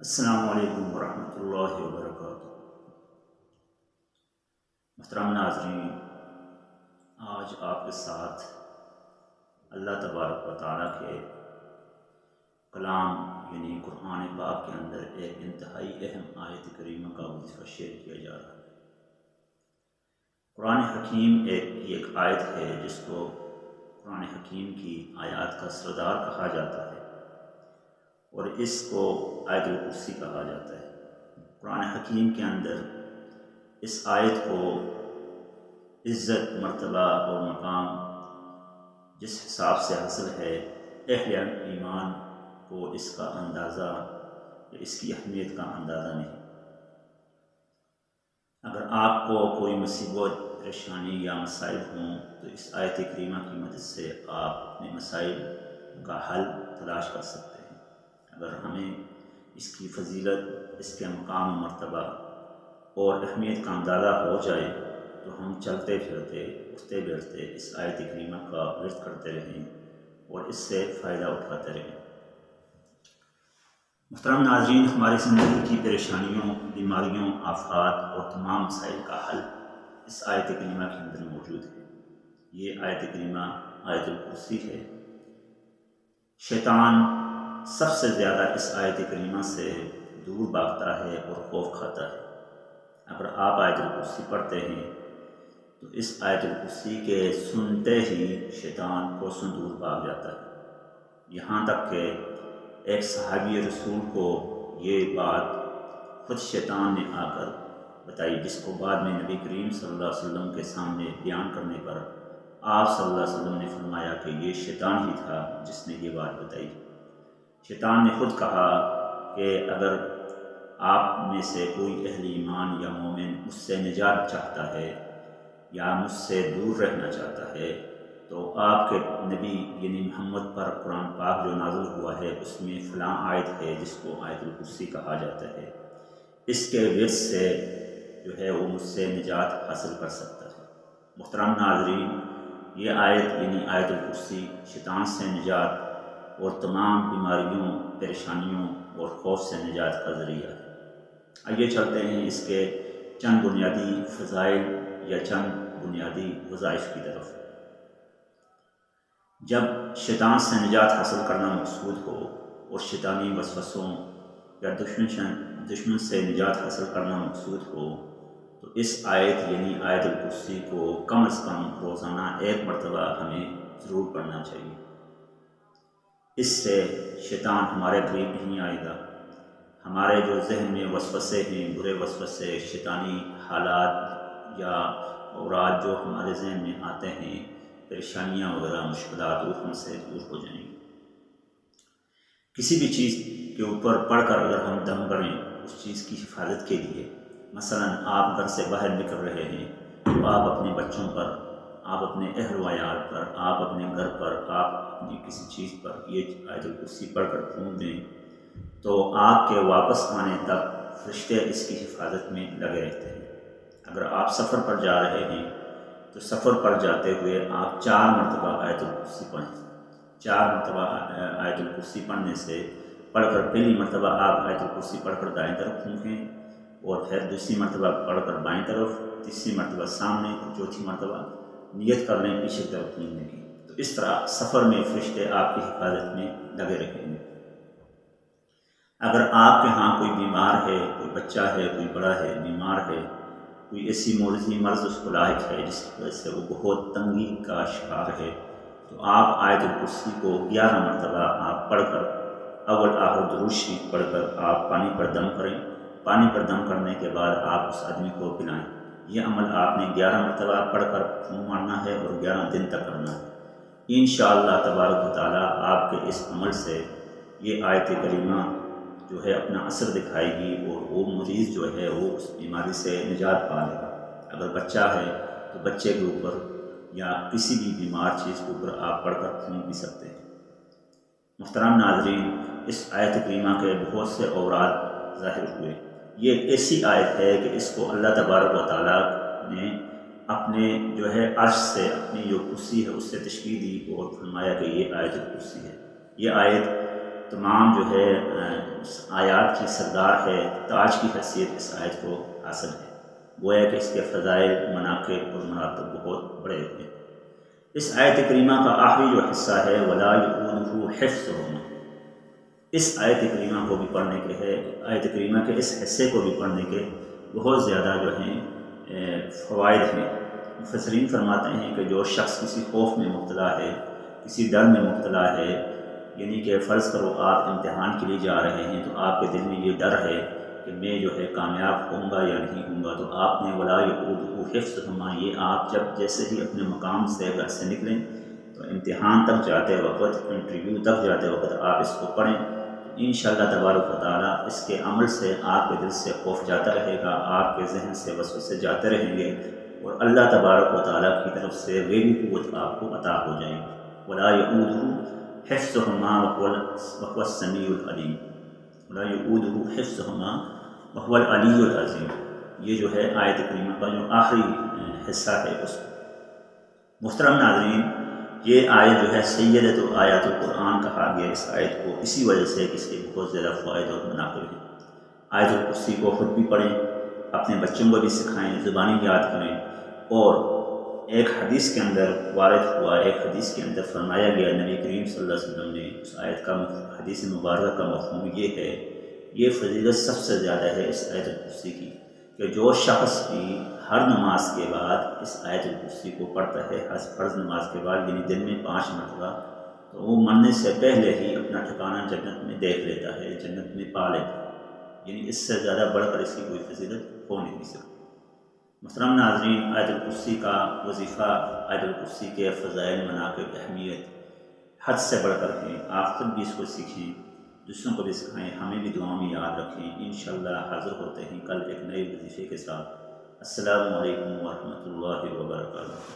السلام علیکم ورحمۃ اللہ وبرکاتہ۔ محترم ناظرین، آج آپ کے ساتھ اللہ تبارک و تعالیٰ کے کلام یعنی قرآن پاک کے اندر ایک انتہائی اہم آیت کریمہ کا وظیفہ شیئر کیا جا رہا ہے۔ قرآن حکیم ایک آیت ہے جس کو قرآن حکیم کی آیات کا سردار کہا جاتا ہے اور اس کو آیت الکرسی کہا جاتا ہے۔ قرآن حکیم کے اندر اس آیت کو عزت، مرتبہ اور مقام جس حساب سے حاصل ہے، اہل ایمان کو اس کا اندازہ یا اس کی اہمیت کا اندازہ نہیں۔ اگر آپ کو کوئی مصیبت، پریشانی یا مسائل ہوں تو اس آیت کریمہ کی مدد سے آپ اپنے مسائل کا حل تلاش کر سکتے ہیں۔ اگر ہمیں اس کی فضیلت، اس کے مقام و مرتبہ اور اہمیت کا اندازہ ہو جائے تو ہم چلتے پھرتے، اٹھتے بیٹھتے اس آیت کریمہ کا ورد کرتے رہیں اور اس سے فائدہ اٹھاتے رہیں۔ محترم ناظرین، ہماری زندگی کی پریشانیوں، بیماریوں، آفات اور تمام مسائل کا حل اس آیت کریمہ کے اندر موجود ہے۔ یہ آیت کریمہ آیت الکرسی ہے۔ شیطان سب سے زیادہ اس آیت کریمہ سے دور بھاگتا ہے اور خوف کھاتا ہے۔ اگر آپ آیت الکرسی پڑھتے ہیں تو اس آیت الکرسی کے سنتے ہی شیطان کوسوں دور بھاگ جاتا ہے۔ یہاں تک کہ ایک صحابی رسول کو یہ بات خود شیطان نے آ کر بتائی، جس کو بعد میں نبی کریم صلی اللہ علیہ وسلم کے سامنے بیان کرنے پر آپ صلی اللہ علیہ وسلم نے فرمایا کہ یہ شیطان ہی تھا جس نے یہ بات بتائی۔ شیطان نے خود کہا کہ اگر آپ میں سے کوئی اہل ایمان یا مومن مجھ سے نجات چاہتا ہے یا مجھ سے دور رہنا چاہتا ہے تو آپ کے نبی یعنی محمد پر قرآن پاک جو نازل ہوا ہے اس میں فلاں آیت ہے جس کو آیت الکرسی کہا جاتا ہے، اس کے ورد سے جو ہے وہ مجھ سے نجات حاصل کر سکتا ہے۔ محترم ناظرین، یہ آیت یعنی آیت الکرسی شیطان سے نجات اور تمام بیماریوں، پریشانیوں اور خوف سے نجات کا ذریعہ ہے۔ آئیے چلتے ہیں اس کے چند بنیادی فضائل یا چند بنیادی وظائف کی طرف۔ جب شیطان سے نجات حاصل کرنا مقصود ہو اور شیطانی وسوسوں یا دشمن سے نجات حاصل کرنا مقصود ہو تو اس آیت یعنی آیت الکرسی کو کم از کم روزانہ ایک مرتبہ ہمیں ضرور پڑھنا چاہیے۔ اس سے شیطان ہمارے قریب نہیں آئے گا۔ ہمارے جو ذہن میں وسوسے ہیں، برے وسوسے، شیطانی حالات یا اورات جو ہمارے ذہن میں آتے ہیں، پریشانیاں وغیرہ، مشکلات، وہ ہم سے دور ہو جائیں گی۔ کسی بھی چیز کے اوپر پڑھ کر اگر ہم دم کریں اس چیز کی حفاظت کے لیے، مثلا آپ گھر سے باہر نکل رہے ہیں تو آپ اپنے بچوں پر، آپ اپنے اہل و عیال پر، آپ اپنے گھر پر، آپ اپنی کسی چیز پر یہ آیت الکرسی پڑھ کر پھونک دیں تو آپ کے واپس آنے تک فرشتے اس کی حفاظت میں لگے رہتے ہیں۔ اگر آپ سفر پر جا رہے ہیں تو سفر پر جاتے ہوئے آپ 4 مرتبہ آیت الکرسی پڑھیں۔ 4 مرتبہ آیت الکرسی پڑھنے سے پڑھ کر پہلی مرتبہ آپ آیت الکرسی پڑھ کر دائیں طرف پھونکیں اور پھر دوسری مرتبہ پڑھ کر بائیں طرف، تیسری مرتبہ سامنے اور چوتھی مرتبہ نیت کر لیں پیچھے طرف پھونکنے کی۔ تو اس طرح سفر میں فرشتے آپ کی حفاظت میں لگے رہیں گے۔ اگر آپ کے ہاں کوئی بیمار ہے، کوئی بچہ ہے، کوئی بڑا ہے، بیمار ہے، کوئی ایسی مولزی مرض اس کو لاحق ہے جس کی وجہ سے وہ بہت تنگی کا شکار ہے تو آپ آیت الکرسی کو 11 مرتبہ آپ پڑھ کر اول آخر درود شریف پڑھ کر آپ پانی پر دم کریں۔ پانی پر دم کرنے کے بعد آپ اس آدمی کو پلائیں۔ یہ عمل آپ نے 11 مرتبہ پڑھ کر پھونک مارنا ہے اور 11 دن تک کرنا ہے۔ انشاءاللہ تبارک و تعالیٰ آپ کے اس عمل سے یہ آیت کریمہ جو ہے اپنا اثر دکھائے گی اور وہ مریض جو ہے وہ اس بیماری سے نجات پا لے گا۔ اگر بچہ ہے تو بچے کے اوپر یا کسی بھی بیمار چیز کے اوپر آپ پڑھ کر پھونک بھی سکتے ہیں۔ محترم ناظرین، اس آیت کریمہ کے بہت سے اوراد ظاہر ہوئے۔ یہ ایک ایسی آیت ہے کہ اس کو اللہ تبارک و تعالیٰ نے اپنے جو ہے عرش سے، اپنی جو کرسی ہے اس سے تشبیہ دی اور فرمایا کہ یہ آیت الکرسی ہے۔ یہ آیت تمام جو ہے اس آیات کی سردار ہے، تاج کی حیثیت اس آیت کو حاصل ہے، گویا کہ اس کے فضائل، مناقب اور مراتب بہت بڑے ہوئے۔ اس آیت کریمہ کا آخری جو حصہ ہے وَلَا يُؤُودُهُ حِفْظُهُمَا، اس آیت کریمہ کو بھی پڑھنے کے ہے، آیت کریمہ کے اس حصے کو بھی پڑھنے کے بہت زیادہ جو ہیں فوائد ہیں۔ مفسرین فرماتے ہیں کہ جو شخص کسی خوف میں مبتلا ہے، کسی ڈر میں مبتلا ہے، یعنی کہ فرض کرو آپ امتحان کے لیے جا رہے ہیں تو آپ کے دل میں یہ ڈر ہے کہ میں جو ہے کامیاب ہوں گا یا نہیں ہوں گا، تو آپ نے وَلَا يُؤُودُهُ حِفْظُهُمَا، یہ آپ جب جیسے ہی اپنے مقام سے گھر سے نکلیں تو امتحان تک جاتے وقت، انٹرویو تک جاتے وقت آپ اس کو پڑھیں، انشاءاللہ تبارک و تعالیٰ اس کے عمل سے آپ کے دل سے خوف جاتا رہے گا، آپ کے ذہن سے وسوسے جاتے رہیں گے، اور اللہ تبارک و تعالیٰ کی طرف سے غیبی قوت آپ کو عطا ہو جائے گی۔ وَلَا يُؤُودُهُ حِفْظُهُمَا وَهُوَ السَّمِيعُ الْعَلِيمُ، وَلَا يُؤُودُهُ حِفْظُهُمَا وَهُوَ الْعَلِيُّ الْعَظِيمُ، یہ جو ہے آیت کریمہ کا جو آخری حصہ ہے اس کو۔ محترم ناظرین، یہ آیت جو ہے سیدۃ آیات القرآن کہا گیا اس آیت کو، اسی وجہ سے کہ اس کے بہت زیادہ فوائد اور مناقب ہیں۔ آیت الکرسی کو خود بھی پڑھیں، اپنے بچوں کو بھی سکھائیں، زبانی یاد کریں، اور ایک حدیث کے اندر وارد ہوا، ایک حدیث کے اندر فرمایا گیا، نبی کریم صلی اللہ علیہ وسلم نے اس آیت کا حدیث مبارکہ کا مفہوم یہ ہے، یہ فضیلت سب سے زیادہ ہے اس آیت الکرسی کی، کہ جو شخص بھی ہر نماز کے بعد اس آیت الکرسی کو پڑھتا ہے، ہر فرض نماز کے بعد، یعنی دن میں 5 مرتبہ، تو وہ مرنے سے پہلے ہی اپنا ٹھکانہ جنت میں دیکھ لیتا ہے، جنت میں پا لیتا ہے، یعنی اس سے زیادہ بڑھ کر اس کی کوئی فضیلت ہو نہیں سکتی۔ محترم ناظرین، آیت الکرسی کا وظیفہ، آیت الکرسی کے فضائل، مناقب، اہمیت حد سے بڑھ کر ہیں، آپ خود بھی اس کو سیکھیں، دوسروں کو بھی سکھائیں، ہمیں بھی دعاؤں میں یاد رکھیں۔ انشاءاللہ حاضر ہوتے ہیں کل ایک نئے وظیفے کے ساتھ۔ السلام علیکم ورحمۃ اللہ وبرکاتہ۔